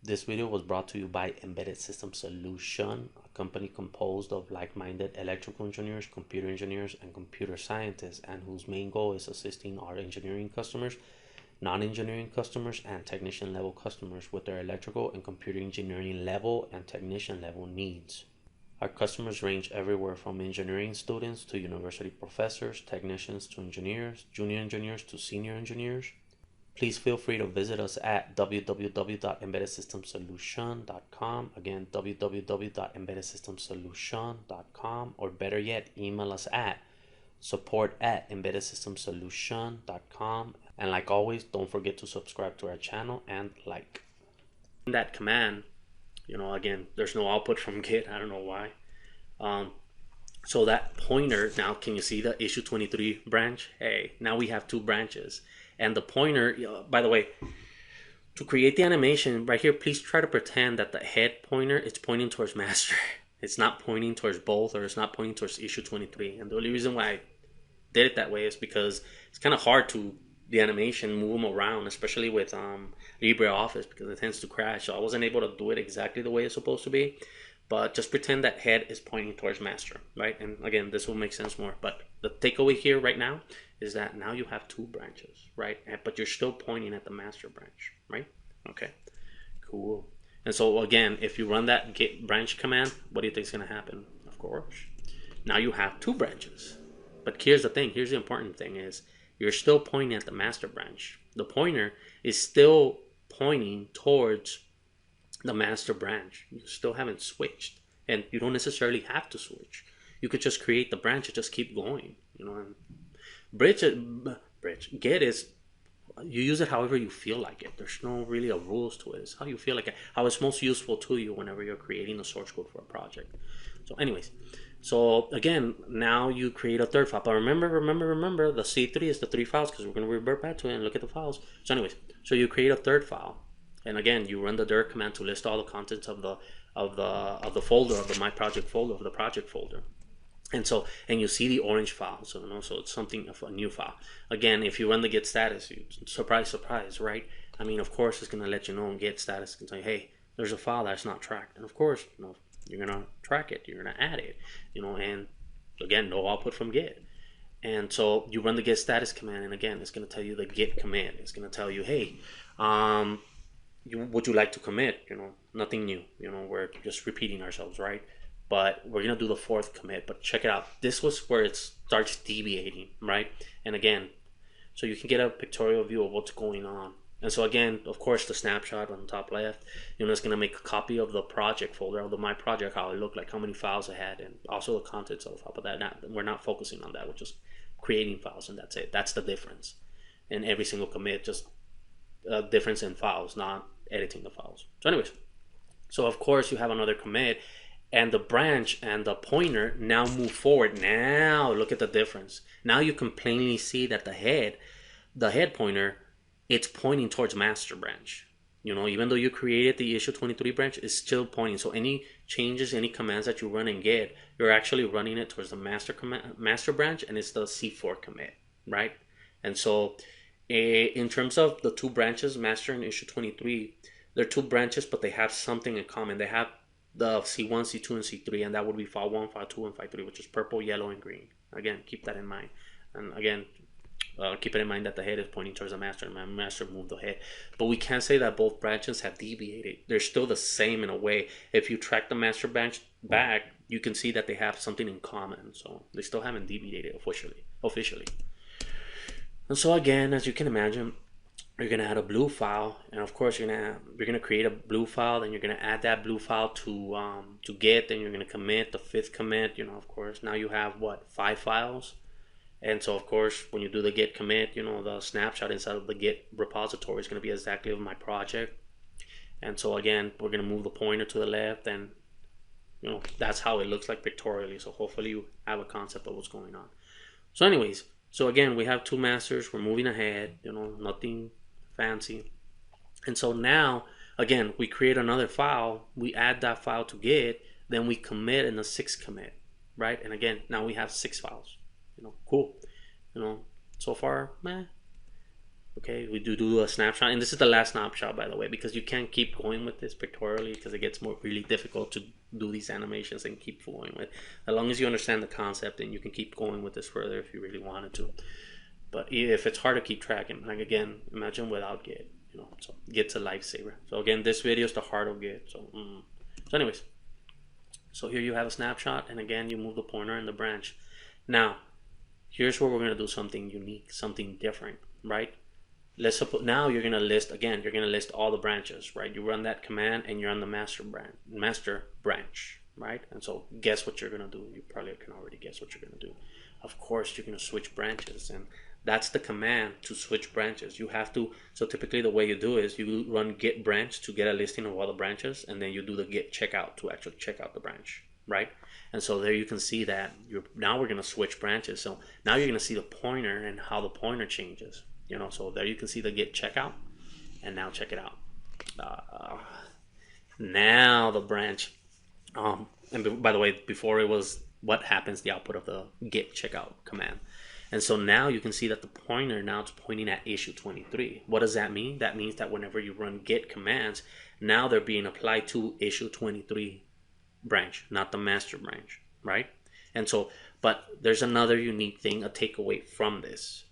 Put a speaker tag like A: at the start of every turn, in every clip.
A: This video was brought to you by Embedded System Solution, a company composed of like-minded electrical engineers, computer engineers, and computer scientists, and whose main goal is assisting our engineering customers, non-engineering customers, and technician level customers with their electrical and computer engineering level and technician level needs. Our customers range everywhere from engineering students to university professors, technicians to engineers, junior engineers to senior engineers. Please feel free to visit us at www.embeddedsystemsolution.com. Again, www.embeddedsystemsolution.com, or better yet, email us at support@embeddedsystemsolution.com. And like always, don't forget to subscribe to our channel and like. That command, again, there's no output from Git. I don't know why. So that pointer, now can you see the issue 23 branch? Hey, now we have two branches. And the pointer, by the way, to create the animation right here, please try to pretend that the head pointer is pointing towards master. It's not pointing towards both, or it's not pointing towards issue 23. And the only reason why I did it that way is because it's kind of hard to, the animation, move them around, especially with LibreOffice, because it tends to crash. So I wasn't able to do it exactly the way it's supposed to be. But just pretend that head is pointing towards master, right? And again, this will make sense more. But the takeaway here right now is that now you have two branches, right? But you're still pointing at the master branch, right? Okay, cool. And so again, if you run that git branch command, what do you think is going to happen? Of course, now you have two branches. But here's the thing. Here's the important thing is you're still pointing at the master branch. The pointer is still pointing towards the master branch. You still haven't switched, and you don't necessarily have to switch. You could just create the branch and just keep going, and Git is, you use it however you feel like it. There's no really a rules to it. It's how you feel like it, how it's most useful to you whenever you're creating the source code for a project. So anyways, so again, now you create a third file. But remember, the C3 is the three files, because we're going to revert back to it and look at the files. So anyways, so you create a third file. And again, you run the dir command to list all the contents of the folder, of the my project folder, of the project folder. And you see the orange file, so it's something of a new file. Again, if you run the git status, surprise, right? I mean, of course, it's gonna let you know in git status, can say, hey, there's a file that's not tracked, and of course, you're gonna track it, you're gonna add it, and again, no output from git. And so you run the git status command, and again, it's gonna tell you the git command. It's gonna tell you, hey, would you like to commit? Nothing new. We're just repeating ourselves, right? But we're gonna do the fourth commit. But check it out. This was where it starts deviating, right? And again, so you can get a pictorial view of what's going on. And so again, of course, the snapshot on the top left, it's gonna make a copy of the project folder, of the my project, how it looked like, how many files I had, and also the contents of the file. But we're not focusing on that. We're just creating files, and that's it. That's the difference. And every single commit, just a difference in files, not editing the files. So anyways, so of course you have another commit, and the branch and the pointer now move forward. Now look at the difference. Now you can plainly see that the head pointer, it's pointing towards master branch. Even though you created the issue 23 branch, it's still pointing. So any changes, any commands that you run in Git, you're actually running it towards the master branch, and it's the C4 commit, right? And so in terms of the two branches, master and issue 23, they're two branches, but they have something in common. They have the C1, C2, and C3, and that would be file 1, file 2, and file 3, which is purple, yellow, and green. Again, keep that in mind. And again, keep it in mind that the head is pointing towards the master, and my master moved the head. But we can't say that both branches have deviated. They're still the same in a way. If you track the master branch back, you can see that they have something in common. So they still haven't deviated officially. And so again, as you can imagine, you're gonna add a blue file, and of course you're gonna create a blue file. Then you're gonna add that blue file to Git. Then you're gonna commit the fifth commit. Of course, now you have what, 5 files. And so of course, when you do the Git commit, the snapshot inside of the Git repository is gonna be exactly of my project. And so again, we're gonna move the pointer to the left, and that's how it looks like pictorially. So hopefully you have a concept of what's going on. So anyways. So again, we have two masters, we're moving ahead, nothing fancy. And so now, again, we create another file, we add that file to Git, then we commit in the 6th commit, right? And again, now we have 6 files, cool. So far, Okay, we do a snapshot, and this is the last snapshot, by the way, because you can't keep going with this pictorially because it gets more really difficult to do these animations and keep going with. As long as you understand the concept, then you can keep going with this further if you really wanted to. But if it's hard to keep tracking, like again, imagine without Git, so Git's a lifesaver. So again, this video is the heart of Git. So anyways, so here you have a snapshot, and again, you move the pointer and the branch. Now, here's where we're gonna do something unique, something different, right? Let's suppose now you're gonna list again. You're gonna list all the branches, right? You run that command, and you're on the master branch, right? And so, guess what you're gonna do? You probably can already guess what you're gonna do. Of course, you're gonna switch branches, and that's the command to switch branches. You have to. So typically, the way you do is you run git branch to get a listing of all the branches, and then you do the git checkout to actually check out the branch, right? And so there you can see that now we're gonna switch branches. So now you're gonna see the pointer and how the pointer changes. So there you can see the git checkout, and now check it out. Now the branch, and by the way, before it was what happens, the output of the git checkout command. And so now you can see that the pointer now it's pointing at issue 23. What does that mean? That means that whenever you run git commands, now they're being applied to issue 23 branch, not the master branch, right? And so, but there's another unique thing, a takeaway from this.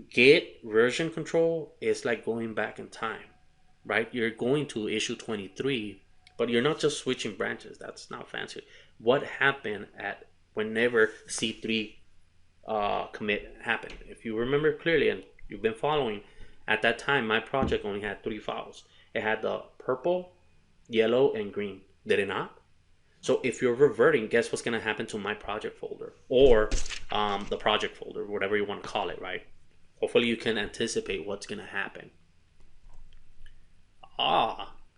A: Git version control is like going back in time, right? You're going to issue 23, but you're not just switching branches. That's not fancy. What happened at whenever C3 commit happened? If you remember clearly, and you've been following, at that time, my project only had 3 files. It had the purple, yellow, and green. Did it not? So if you're reverting, guess what's going to happen to my project folder, or the project folder, whatever you want to call it, right? Hopefully you can anticipate what's going to happen.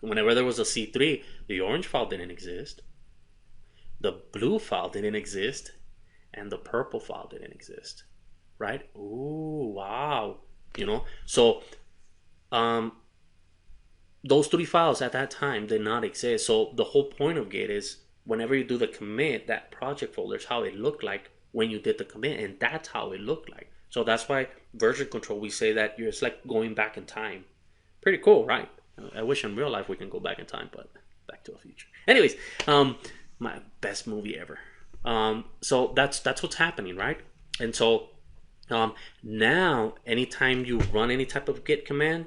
A: Whenever there was a C3, the orange file didn't exist, the blue file didn't exist, and the purple file didn't exist, right? Ooh, wow. So those 3 files at that time did not exist. So the whole point of Git is whenever you do the commit, that project folder is how it looked like when you did the commit, and that's how it looked like. So that's why version control, we say that it's like going back in time. Pretty cool, right? I wish in real life we can go back in time, but Back to the Future. Anyways, my best movie ever. So that's what's happening, right? And so now anytime you run any type of git command,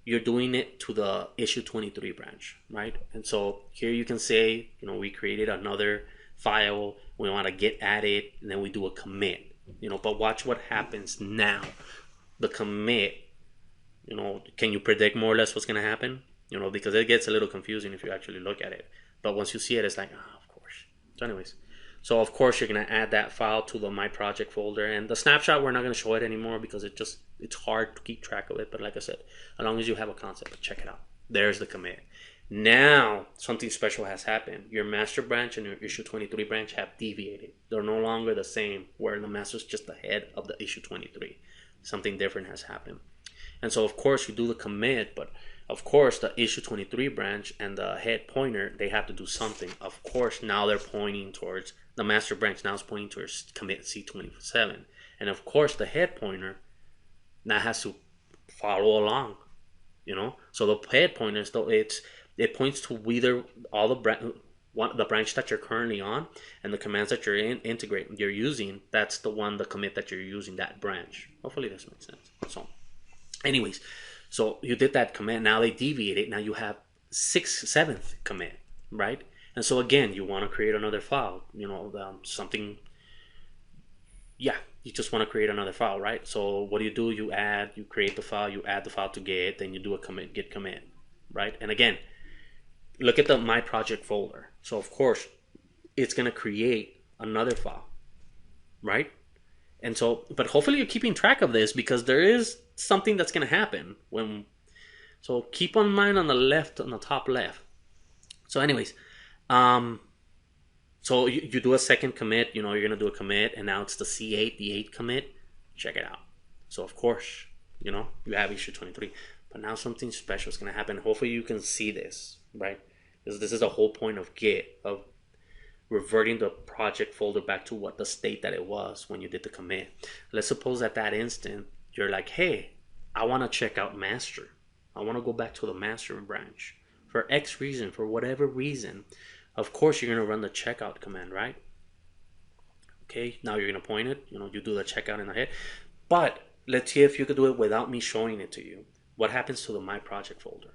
A: you're doing it to the issue 23 branch, right? And so here you can say, we created another file, we want to git added, and then we do a commit. But watch what happens now. The commit, can you predict more or less what's going to happen? Because it gets a little confusing if you actually look at it. But once you see it, it's like, of course. So anyways, so of course you're going to add that file to the My Project folder. And the snapshot, we're not going to show it anymore because it's hard to keep track of it. But like I said, as long as you have a concept, check it out. There's the commit. Now, something special has happened. Your master branch and your issue 23 branch have deviated. They're no longer the same, where the master is just the head of the issue 23. Something different has happened. And so, of course, you do the commit, but of course, the issue 23 branch and the head pointer, they have to do something. Of course, now they're pointing towards, the master branch now is pointing towards commit C27. And of course, the head pointer now has to follow along, So the head pointer, it points to either all the branch that you're currently on, and the commands that you're using. That's the commit that you're using, that branch. Hopefully this makes sense. So, anyways, so you did that commit. Now they deviated. Now you have 7th commit, right? And so again, you want to create another file. Something. Yeah, you just want to create another file, right? So what do? You create the file, you add the file to Git, then you do a git commit, right? And again, look at the My Project folder. So of course, it's going to create another file, right? And so, but hopefully you're keeping track of this because there is something that's going to happen so keep in mind on the top left. So anyways, so you do a second commit, you're going to do a commit, and now it's the C8, the 8 commit. Check it out. So of course, you have issue 23, but now something special is going to happen. Hopefully you can see this, right? Because this is the whole point of Git, of reverting the project folder back to what the state that it was when you did the commit. Let's suppose at that instant, you're like, hey, I want to check out master. I want to go back to the master branch for X reason, for whatever reason. Of course, you're going to run the checkout command, right? Okay, now you're going to point it. You do the checkout in the head. But let's see if you could do it without me showing it to you. What happens to the My Project folder?